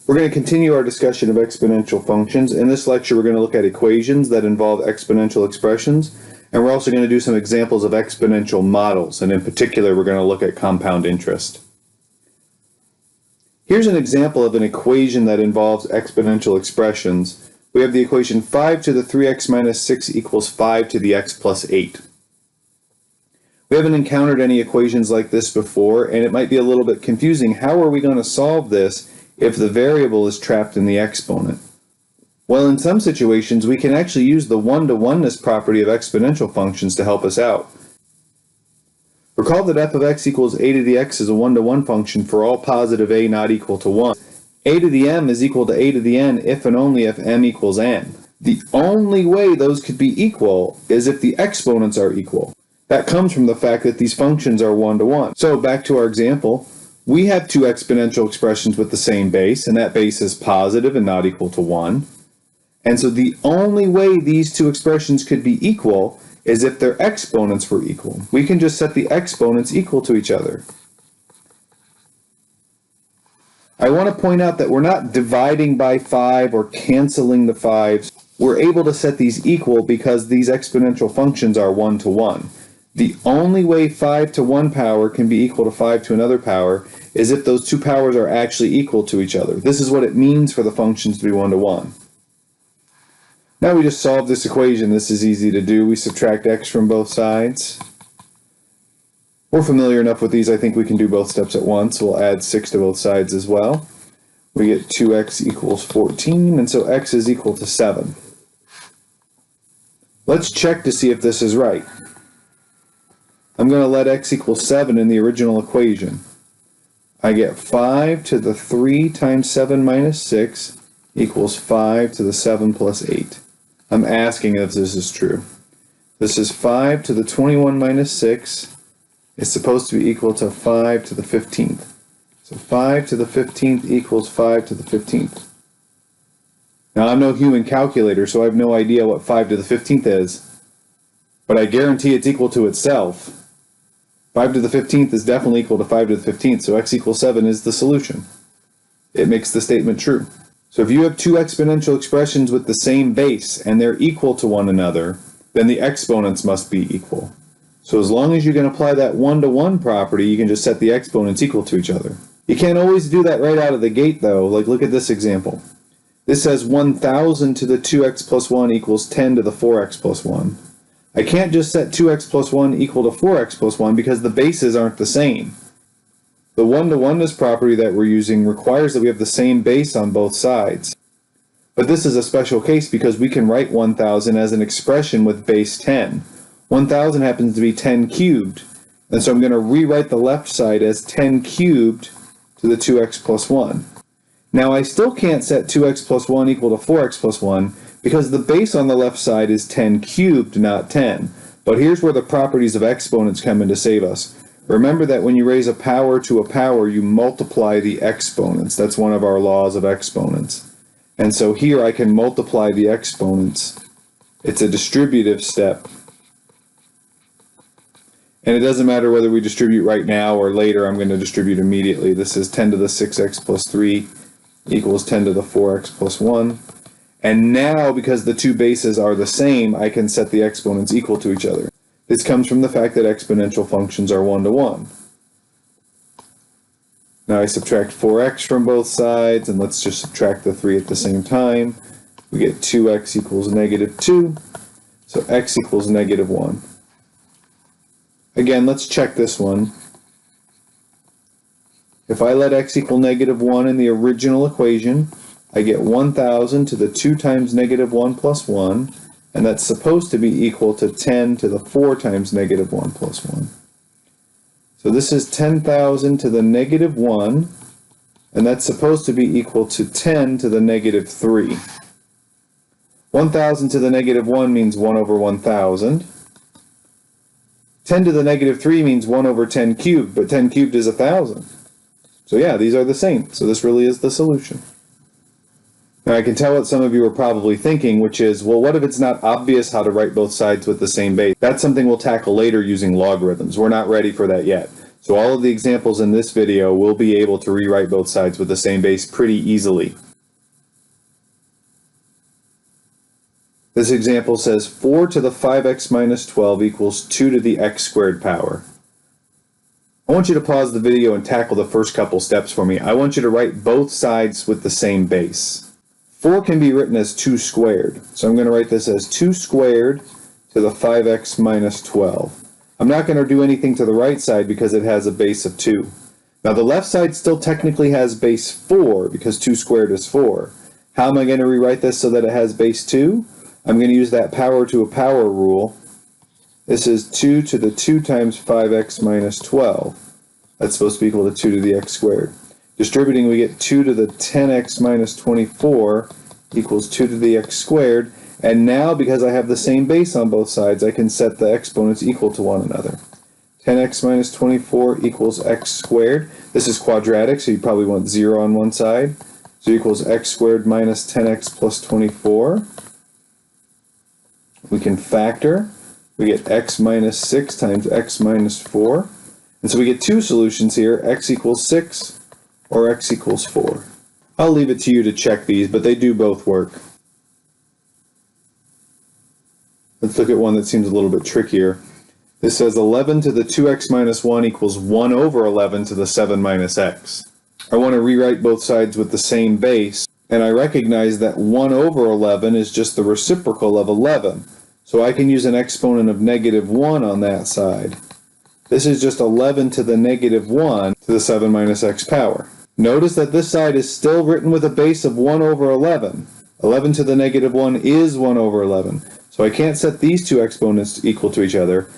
We're going to continue our discussion of exponential functions. In this lecture, we're going to look at equations that involve exponential expressions, and we're also going to do some examples of exponential models, and in particular, we're going to look at compound interest. Here's an example of an equation that involves exponential expressions. We have the equation 5 to the 3x minus 6 equals 5 to the x plus 8. We haven't encountered any equations like this before, and it might be a little bit confusing. How are we going to solve this if the variable is trapped in the exponent? Well, in some situations, we can actually use the one-to-oneness property of exponential functions to help us out. Recall that f of x equals a to the x is a one-to-one function for all positive a not equal to 1. A to the m is equal to a to the n if and only if m equals n. The only way those could be equal is if the exponents are equal. That comes from the fact that these functions are one-to-one. So back to our example, we have two exponential expressions with the same base, and that base is positive and not equal to 1. And so the only way these two expressions could be equal is if their exponents were equal. We can just set the exponents equal to each other. I want to point out that we're not dividing by 5 or canceling the 5s. We're able to set these equal because these exponential functions are one-to-one. The only way 5 to one power can be equal to 5 to another power is if those two powers are actually equal to each other. This is what it means for the functions to be one-to-one. Now we just solve this equation. This is easy to do. We subtract x from both sides. We're familiar enough with these, I think we can do both steps at once. We'll add 6 to both sides as well. We get 2x equals 14, and so x is equal to 7. Let's check to see if this is right. I'm going to let x equal 7 in the original equation. I get 5 to the 3 times 7 minus 6 equals 5 to the 7 plus 8. I'm asking if this is true. This is 5 to the 21 minus 6 is supposed to be equal to 5 to the 15th. So 5 to the 15th equals 5 to the 15th. Now I'm no human calculator, so I have no idea what 5 to the 15th is, but I guarantee it's equal to itself. 5 to the 15th is definitely equal to 5 to the 15th, so x equals 7 is the solution. It makes the statement true. So if you have two exponential expressions with the same base and they're equal to one another, then the exponents must be equal. So as long as you can apply that one-to-one property, you can just set the exponents equal to each other. You can't always do that right out of the gate though. Like look at this example. This says 1000 to the 2x plus 1 equals 10 to the 4x plus 1. I can't just set 2x plus 1 equal to 4x plus 1 because the bases aren't the same. The one-to-oneness property that we're using requires that we have the same base on both sides. But this is a special case because we can write 1000 as an expression with base 10. 1000 happens to be 10 cubed, and so I'm going to rewrite the left side as 10 cubed to the 2x plus 1. Now I still can't set 2x plus 1 equal to 4x plus 1 because the base on the left side is 10 cubed, not 10. But here's where the properties of exponents come in to save us. Remember that when you raise a power to a power, you multiply the exponents. That's one of our laws of exponents. And so here I can multiply the exponents. It's a distributive step. And it doesn't matter whether we distribute right now or later, I'm going to distribute immediately. This is 10 to the 6x plus 3 equals 10 to the 4x plus 1. And now, because the two bases are the same, I can set the exponents equal to each other. This comes from the fact that exponential functions are one-to-one. Now I subtract 4x from both sides, and let's just subtract the 3 at the same time. We get 2x equals negative 2, so x equals negative 1. Again, let's check this one. If I let x equal negative 1 in the original equation, I get 1000 to the 2 times negative 1 plus 1, and that's supposed to be equal to 10 to the 4 times negative 1 plus 1. So this is 10,000 to the negative 1, and that's supposed to be equal to 10 to the negative 3. 1000 to the negative 1 means 1 over 1000. 10 to the negative 3 means 1 over 10 cubed, but 10 cubed is 1000. So yeah, these are the same. So this really is the solution. Now I can tell what some of you are probably thinking, which is, well, what if it's not obvious how to write both sides with the same base? That's something we'll tackle later using logarithms. We're not ready for that yet. So all of the examples in this video will be able to rewrite both sides with the same base pretty easily. This example says 4 to the 5x minus 12 equals 2 to the x squared power. I want you to pause the video and tackle the first couple steps for me. I want you to write both sides with the same base. 4 can be written as 2 squared. So I'm going to write this as 2 squared to the 5x minus 12. I'm not going to do anything to the right side because it has a base of 2. Now the left side still technically has base 4 because 2 squared is 4. How am I going to rewrite this so that it has base 2? I'm going to use that power to a power rule. This is 2 to the 2 times 5x minus 12. That's supposed to be equal to 2 to the x squared. Distributing, we get 2 to the 10x minus 24 equals 2 to the x squared. And now, because I have the same base on both sides, I can set the exponents equal to one another. 10x minus 24 equals x squared. This is quadratic, so you probably want 0 on one side. So equals x squared minus 10x plus 24. We can factor. We get x minus 6 times x minus 4. And so we get two solutions here, x equals 6 or x equals 4. I'll leave it to you to check these, but they do both work. Let's look at one that seems a little bit trickier. This says 11 to the 2x minus 1 equals 1 over 11 to the 7 minus x. I want to rewrite both sides with the same base, and I recognize that 1 over 11 is just the reciprocal of 11. So I can use an exponent of negative 1 on that side. This is just 11 to the negative 1 to the 7 minus x power. Notice that this side is still written with a base of 1 over 11. 11 to the negative 1 is 1 over 11. So I can't set these two exponents equal to each other.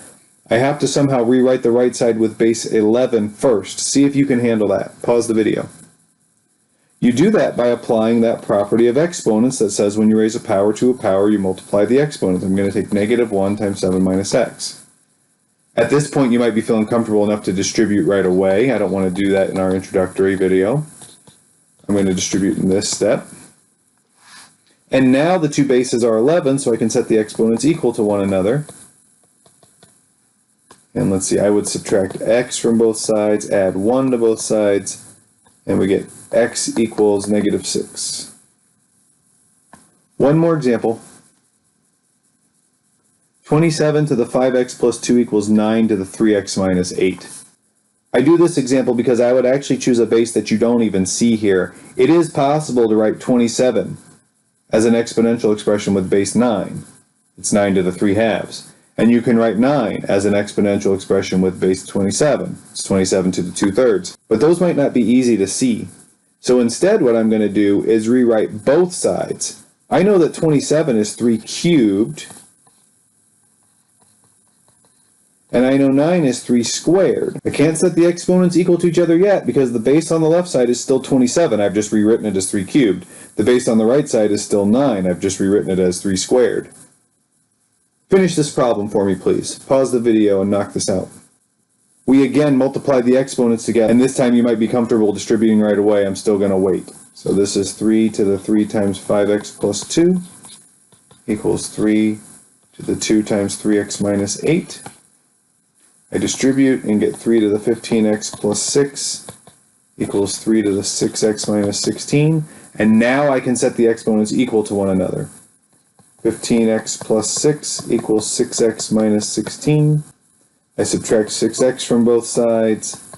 I have to somehow rewrite the right side with base 11 first. See if you can handle that. Pause the video. You do that by applying that property of exponents that says when you raise a power to a power, you multiply the exponent. I'm going to take negative 1 times 7 minus x. At this point, you might be feeling comfortable enough to distribute right away. I don't want to do that in our introductory video. I'm going to distribute in this step. And now the two bases are 11, so I can set the exponents equal to one another. And let's see, I would subtract x from both sides, add 1 to both sides, and we get x equals negative 6. One more example. 27 to the 5x plus 2 equals 9 to the 3x minus 8. I do this example because I would actually choose a base that you don't even see here. It is possible to write 27 as an exponential expression with base 9. It's 9 to the 3 halves. And you can write 9 as an exponential expression with base 27. It's 27 to the 2/3. But those might not be easy to see. So instead what I'm going to do is rewrite both sides. I know that 27 is 3 cubed. And I know 9 is 3 squared. I can't set the exponents equal to each other yet because the base on the left side is still 27. I've just rewritten it as 3 cubed. The base on the right side is still 9. I've just rewritten it as 3 squared. Finish this problem for me, please. Pause the video and knock this out. We again multiply the exponents together, and this time you might be comfortable distributing right away. I'm still going to wait. So this is 3 to the 3 times 5x plus 2 equals 3 to the 2 times 3x minus 8. I distribute and get 3 to the 15x plus 6 equals 3 to the 6x minus 16. And now I can set the exponents equal to one another. 15x plus 6 equals 6x minus 16. I subtract 6x from both sides.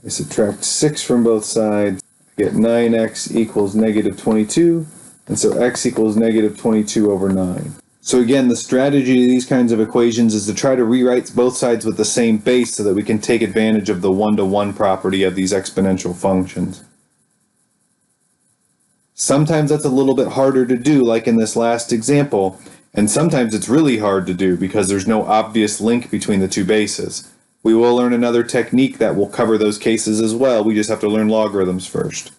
I subtract 6 from both sides. I get 9x equals negative 22. And so x equals negative 22 over 9. So again, the strategy of these kinds of equations is to try to rewrite both sides with the same base so that we can take advantage of the one-to-one property of these exponential functions. Sometimes that's a little bit harder to do, like in this last example, and sometimes it's really hard to do because there's no obvious link between the two bases. We will learn another technique that will cover those cases as well. We just have to learn logarithms first.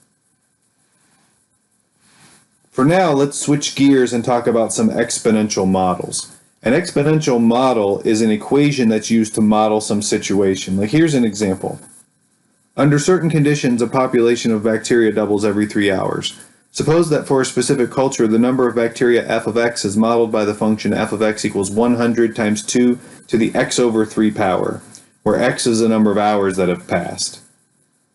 For now, let's switch gears and talk about some exponential models. An exponential model is an equation that's used to model some situation. Like here's an example. Under certain conditions, a population of bacteria doubles every 3 hours. Suppose that for a specific culture, the number of bacteria f of x is modeled by the function f of x equals 100 times 2 to the x over 3 power, where X is the number of hours that have passed.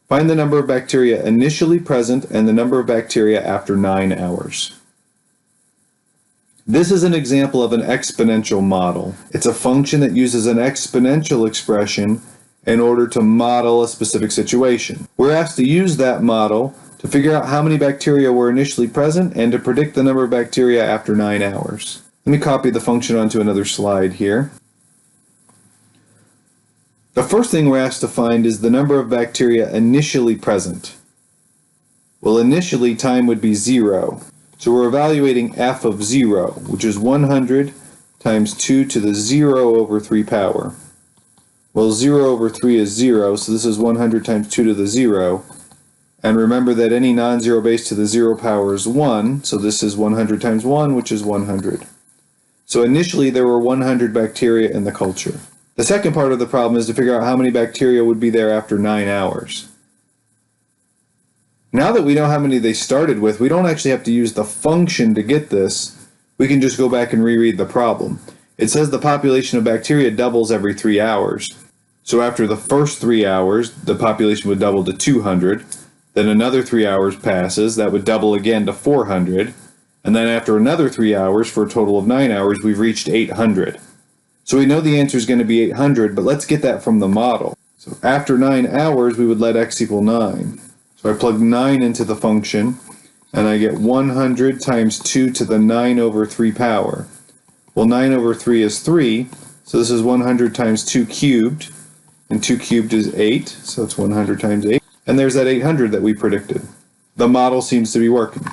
Find the number of bacteria initially present and the number of bacteria after 9 hours. This is an example of an exponential model. It's a function that uses an exponential expression in order to model a specific situation. We're asked to use that model to figure out how many bacteria were initially present and to predict the number of bacteria after 9 hours. Let me copy the function onto another slide here. The first thing we're asked to find is the number of bacteria initially present. Well, initially time would be 0. So we're evaluating f of 0, which is 100 times 2 to the 0 over 3 power. Well, 0 over 3 is 0, so this is 100 times 2 to the 0. And remember that any non-zero base to the 0 power is 1, so this is 100 times 1, which is 100. So initially there were 100 bacteria in the culture. The second part of the problem is to figure out how many bacteria would be there after 9 hours. Now that we know how many they started with, we don't actually have to use the function to get this. We can just go back and reread the problem. It says the population of bacteria doubles every 3 hours. So after the first 3 hours, the population would double to 200. Then another 3 hours passes, that would double again to 400. And then after another 3 hours, for a total of 9 hours, we've reached 800. So we know the answer is going to be 800, but let's get that from the model. So after 9 hours, we would let x equal 9. So I plug 9 into the function, and I get 100 times 2 to the 9 over 3 power. Well, 9 over 3 is 3, so this is 100 times 2 cubed, and 2 cubed is 8, so it's 100 times 8. And there's that 800 that we predicted. The model seems to be working.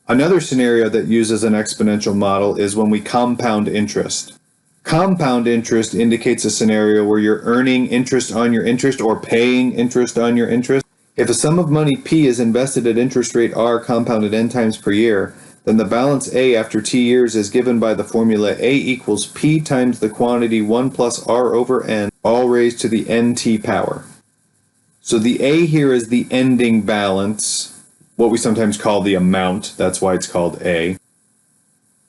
Another scenario that uses an exponential model is when we compound interest. Compound interest indicates a scenario where you're earning interest on your interest or paying interest on your interest. If a sum of money P is invested at interest rate R compounded n times per year, then the balance A after t years is given by the formula A equals P times the quantity 1 plus R over n, all raised to the nt power. So the A here is the ending balance, what we sometimes call the amount, that's why it's called A.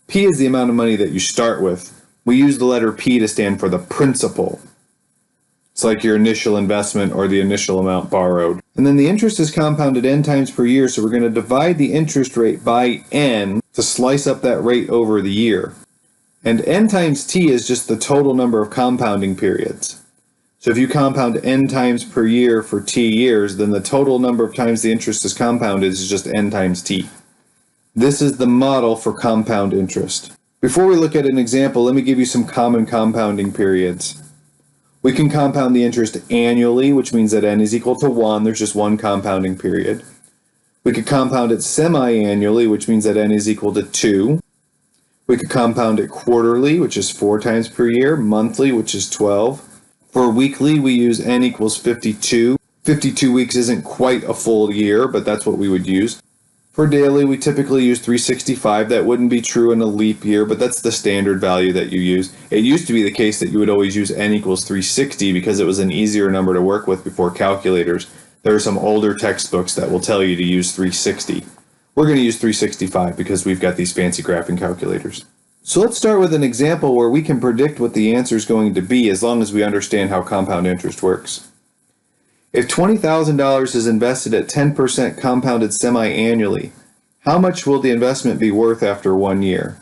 P is the amount of money that you start with. We use the letter P to stand for the principal. It's like your initial investment or the initial amount borrowed. And then the interest is compounded n times per year, so we're going to divide the interest rate by n to slice up that rate over the year. And n times t is just the total number of compounding periods. So if you compound n times per year for t years, then the total number of times the interest is compounded is just n times t. This is the model for compound interest. Before we look at an example, let me give you some common compounding periods. We can compound the interest annually, which means that n is equal to 1. There's just one compounding period. We could compound it semi-annually, which means that n is equal to 2. We could compound it quarterly, which is 4 times per year, monthly, which is 12. For weekly, we use n equals 52. 52 weeks isn't quite a full year, but that's what we would use. For daily, we typically use 365. That wouldn't be true in a leap year, but that's the standard value that you use. It used to be the case that you would always use n equals 360 because it was an easier number to work with before calculators. There are some older textbooks that will tell you to use 360. We're going to use 365 because we've got these fancy graphing calculators. So let's start with an example where we can predict what the answer is going to be as long as we understand how compound interest works. If $20,000 is invested at 10% compounded semi-annually, how much will the investment be worth after 1 year?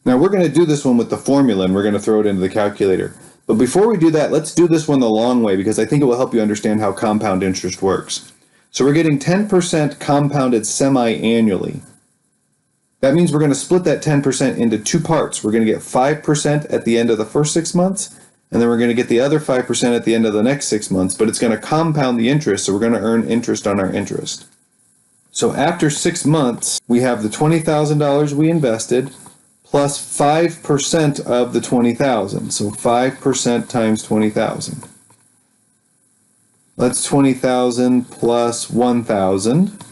Now we're going to do this one with the formula and we're going to throw it into the calculator. But before we do that, let's do this one the long way because I think it will help you understand how compound interest works. So we're getting 10% compounded semi-annually. That means we're going to split that 10% into 2 parts. We're going to get 5% at the end of the first 6 months, and then we're going to get the other 5% at the end of the next 6 months, but it's going to compound the interest, so we're going to earn interest on our interest. So after 6 months, we have the $20,000 we invested plus 5% of the $20,000. So 5% times 20,000. That's 20,000 plus 1,000.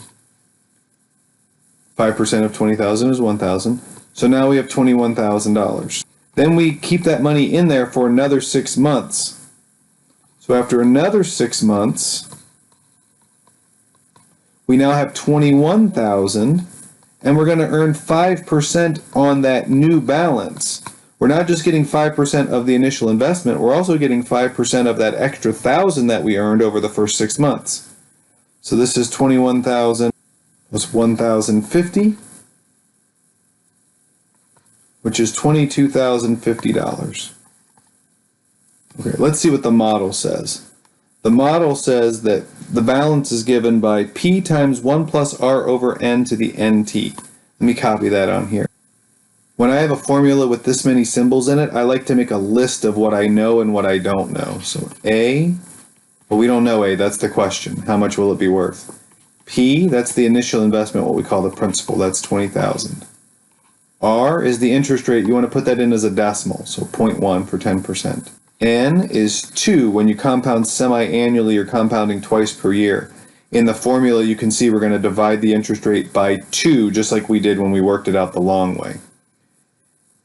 5% of 20,000 is 1,000. So now we have $21,000. Then we keep that money in there for another 6 months. So after another 6 months, we now have 21,000, and we're going to earn 5% on that new balance. we're not just getting 5% of the initial investment, we're also getting 5% of that extra 1,000 that we earned over the first 6 months. So this is 21,000 plus 1,050, which is $22,050. Okay, let's see what the model says. The model says that the balance is given by P times 1 plus R over N to the NT. Let me copy that on here. When I have a formula with this many symbols in it, I like to make a list of what I know and what I don't know. So A, well, we don't know A, that's the question. How much will it be worth? P, that's the initial investment, what we call the principal, that's 20,000. R is the interest rate, you want to put that in as a decimal, so 0.1 for 10%. N is 2, when you compound semi-annually, you're compounding twice per year. In the formula, you can see we're going to divide the interest rate by 2, just like we did when we worked it out the long way.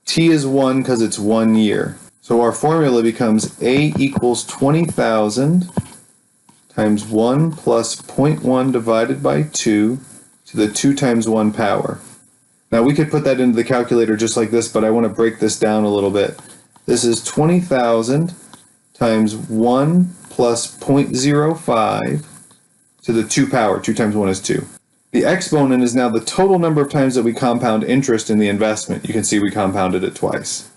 T is 1 because it's 1 year. So our formula becomes A equals 20,000 times 1 plus 0.1 divided by 2 to the 2 times 1 power. Now we could put that into the calculator just like this, but I want to break this down a little bit. This is 20,000 times 1 plus 0.05 to the 2 power. 2 times 1 is 2. The exponent is now the total number of times that we compound interest in the investment. You can see we compounded it twice.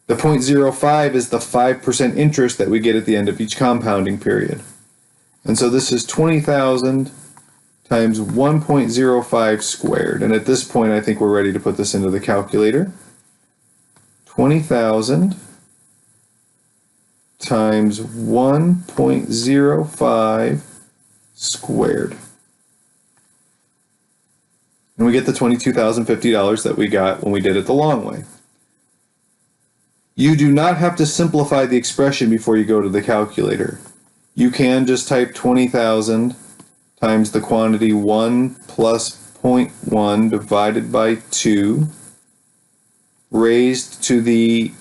The 0.05 is the 5% interest that we get at the end of each compounding period. And so this is 20,000 times 1.05 squared. And at this point, I think we're ready to put this into the calculator. 20,000 times 1.05 squared. And we get the $22,050 that we got when we did it the long way. You do not have to simplify the expression before you go to the calculator. You can just type 20,000 times the quantity 1 plus 0.1 divided by 2 raised to the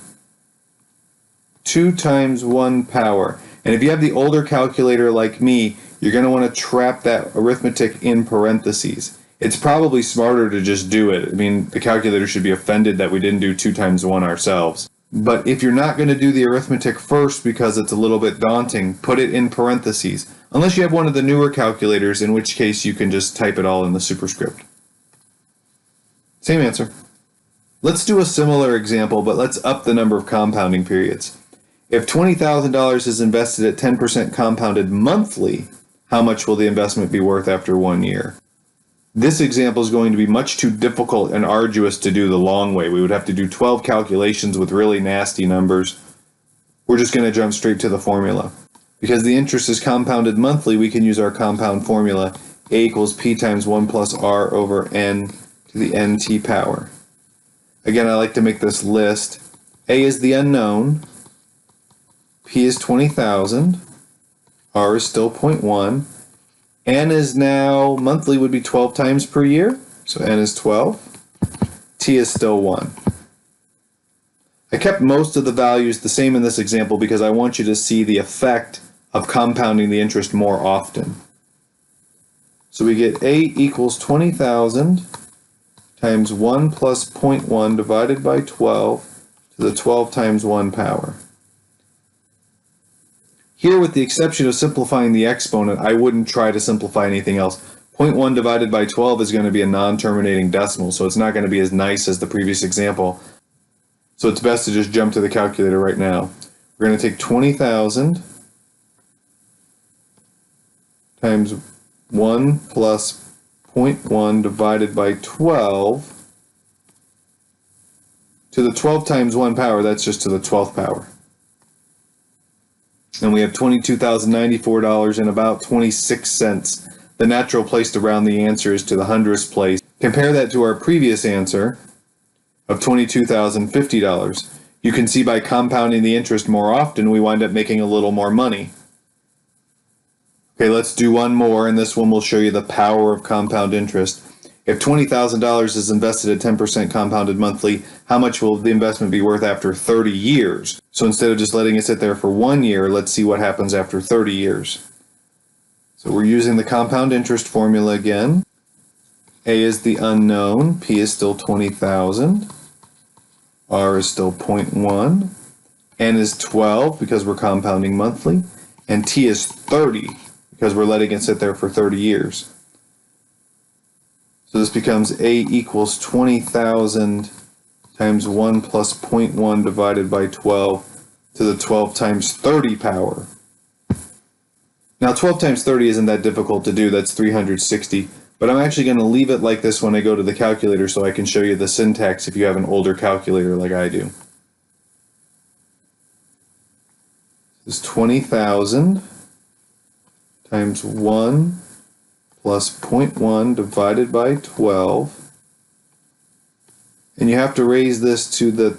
2 times 1 power. And if you have the older calculator like me, you're going to want to trap that arithmetic in parentheses. It's probably smarter to just do it. I mean, the calculator should be offended that we didn't do 2 times 1 ourselves. But if you're not going to do the arithmetic first because it's a little bit daunting, put it in parentheses. Unless you have one of the newer calculators, in which case you can just type it all in the superscript. Same answer. Let's do a similar example, but let's up the number of compounding periods. If $20,000 is invested at 10% compounded monthly, how much will the investment be worth after 1 year? This example is going to be much too difficult and arduous to do the long way. We would have to do 12 calculations with really nasty numbers. We're just going to jump straight to the formula. Because the interest is compounded monthly, we can use our compound formula. A equals P times 1 plus R over N to the NT power. Again, I like to make this list. A is the unknown. P is 20,000. R is still 0.1. N is now, monthly would be 12 times per year, so N is 12. T is still 1. I kept most of the values the same in this example because I want you to see the effect of compounding the interest more often. So we get A equals 20,000 times 1 plus 0.1 divided by 12 to the 12 times 1 power. Here, with the exception of simplifying the exponent, I wouldn't try to simplify anything else. 0.1 divided by 12 is going to be a non-terminating decimal, so it's not going to be as nice as the previous example. So it's best to just jump to the calculator right now. We're going to take 20,000 times 1 plus 0.1 divided by 12 to the 12 times 1 power, that's just to the 12th power. And we have $22,094 and about 26 cents. The natural place to round the answer is to the hundredths place. Compare that to our previous answer of $22,050. You can see by compounding the interest more often, we wind up making a little more money. Okay, let's do one more, and this one will show you the power of compound interest. If $20,000 is invested at 10% compounded monthly, how much will the investment be worth after 30 years? So instead of just letting it sit there for 1 year, let's see what happens after 30 years. So we're using the compound interest formula again. A is the unknown, P is still 20,000. R is still 0.1. N is 12 because we're compounding monthly. And T is 30 because we're letting it sit there for 30 years. So this becomes A equals 20,000 times 1 plus 0.1 divided by 12 to the 12 times 30 power. Now 12 times 30 isn't that difficult to do, that's 360, but I'm actually going to leave it like this when I go to the calculator so I can show you the syntax if you have an older calculator like I do. This is 20,000 times 1 plus 0.1 divided by 12. And you have to raise this to the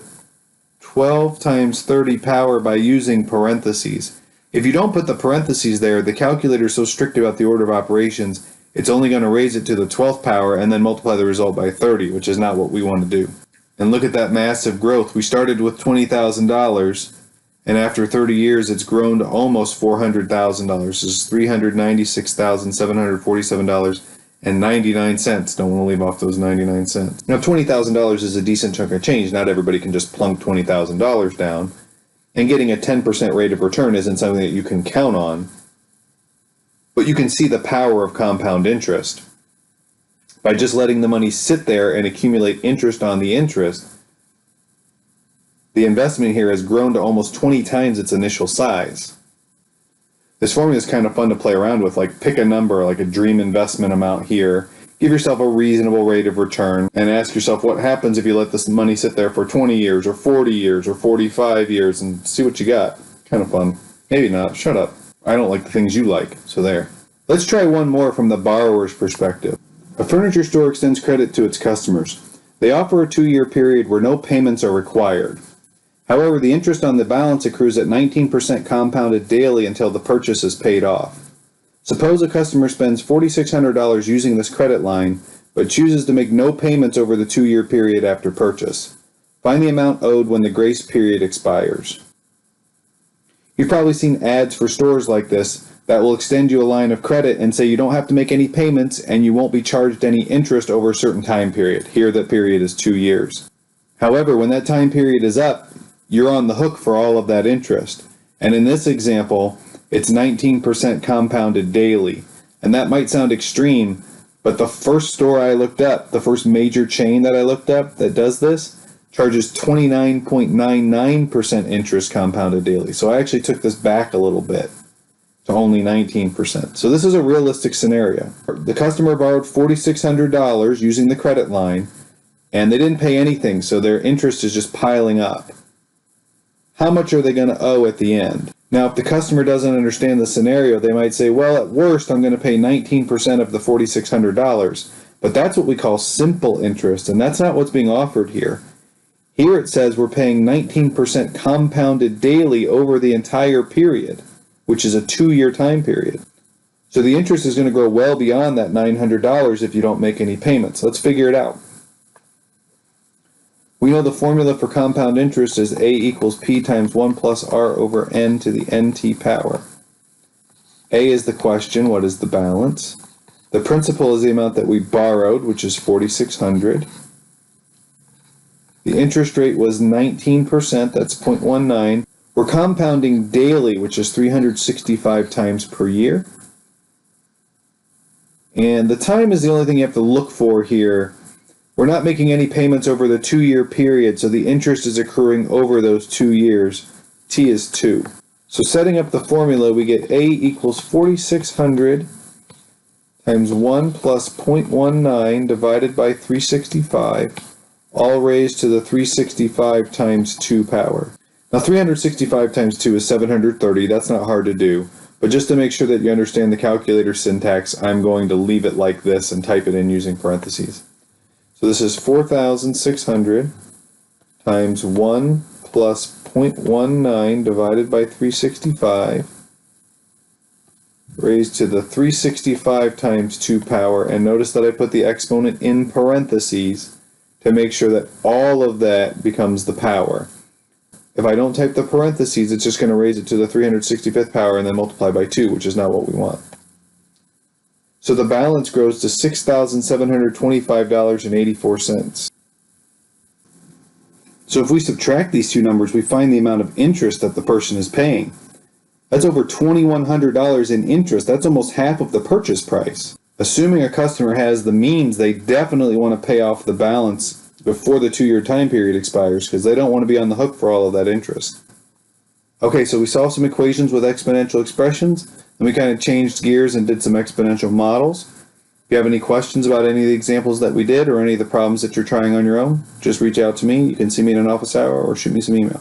12 times 30 power by using parentheses. If you don't put the parentheses there, the calculator is so strict about the order of operations, it's only going to raise it to the 12th power and then multiply the result by 30, which is not what we want to do. And look at that massive growth. We started with $20,000, and after 30 years, it's grown to almost $400,000. This is $396,747.99. Don't want to leave off those 99 cents. Now, $20,000 is a decent chunk of change. Not everybody can just plunk $20,000 down. And getting a 10% rate of return isn't something that you can count on. But you can see the power of compound interest. By just letting the money sit there and accumulate interest on the interest, the investment here has grown to almost 20 times its initial size. This formula is kind of fun to play around with, like pick a number, like a dream investment amount here, give yourself a reasonable rate of return, and ask yourself what happens if you let this money sit there for 20 years, or 40 years, or 45 years, and see what you got. Kind of fun. Maybe not. Shut up. I don't like the things you like, so there. Let's try one more from the borrower's perspective. A furniture store extends credit to its customers. They offer a 2-year period where no payments are required. However, the interest on the balance accrues at 19% compounded daily until the purchase is paid off. Suppose a customer spends $4,600 using this credit line, but chooses to make no payments over the 2-year period after purchase. Find the amount owed when the grace period expires. You've probably seen ads for stores like this that will extend you a line of credit and say you don't have to make any payments and you won't be charged any interest over a certain time period. Here, that period is 2 years. However, when that time period is up, you're on the hook for all of that interest. And in this example, it's 19% compounded daily. And that might sound extreme, but the first store I looked up, the first major chain that I looked up that does this, charges 29.99% interest compounded daily. So I actually took this back a little bit to only 19%. So this is a realistic scenario. The customer borrowed $4,600 using the credit line, and they didn't pay anything, so their interest is just piling up. How much are they going to owe at the end? Now, if the customer doesn't understand the scenario, they might say, well, at worst, I'm going to pay 19% of the $4,600. But that's what we call simple interest, and that's not what's being offered here. Here it says we're paying 19% compounded daily over the entire period, which is a 2-year time period. So the interest is going to grow well beyond that $900 if you don't make any payments. Let's figure it out. We know the formula for compound interest is A equals P times 1 plus R over N to the NT power. A is the question, what is the balance? The principal is the amount that we borrowed, which is $4,600. The interest rate was 19%, that's 0.19. We're compounding daily, which is 365 times per year. And the time is the only thing you have to look for here. We're not making any payments over the 2-year period, so the interest is accruing over those 2 years. T is 2. So setting up the formula, we get A equals 4,600 times 1 plus 0.19 divided by 365, all raised to the 365 times 2 power. Now 365 times 2 is 730, that's not hard to do. But just to make sure that you understand the calculator syntax, I'm going to leave it like this and type it in using parentheses. So this is 4,600 times 1 plus 0.19 divided by 365 raised to the 365 times 2 power. And notice that I put the exponent in parentheses to make sure that all of that becomes the power. If I don't type the parentheses, it's just going to raise it to the 365th power and then multiply by 2, which is not what we want. So the balance grows to $6,725.84. So if we subtract these two numbers, we find the amount of interest that the person is paying. That's over $2,100 in interest. That's almost half of the purchase price. Assuming a customer has the means, they definitely want to pay off the balance before the 2-year time period expires because they don't want to be on the hook for all of that interest. Okay, so we solved some equations with exponential expressions, and we kind of changed gears and did some exponential models. If you have any questions about any of the examples that we did or any of the problems that you're trying on your own, just reach out to me. You can see me in an office hour or shoot me some emails.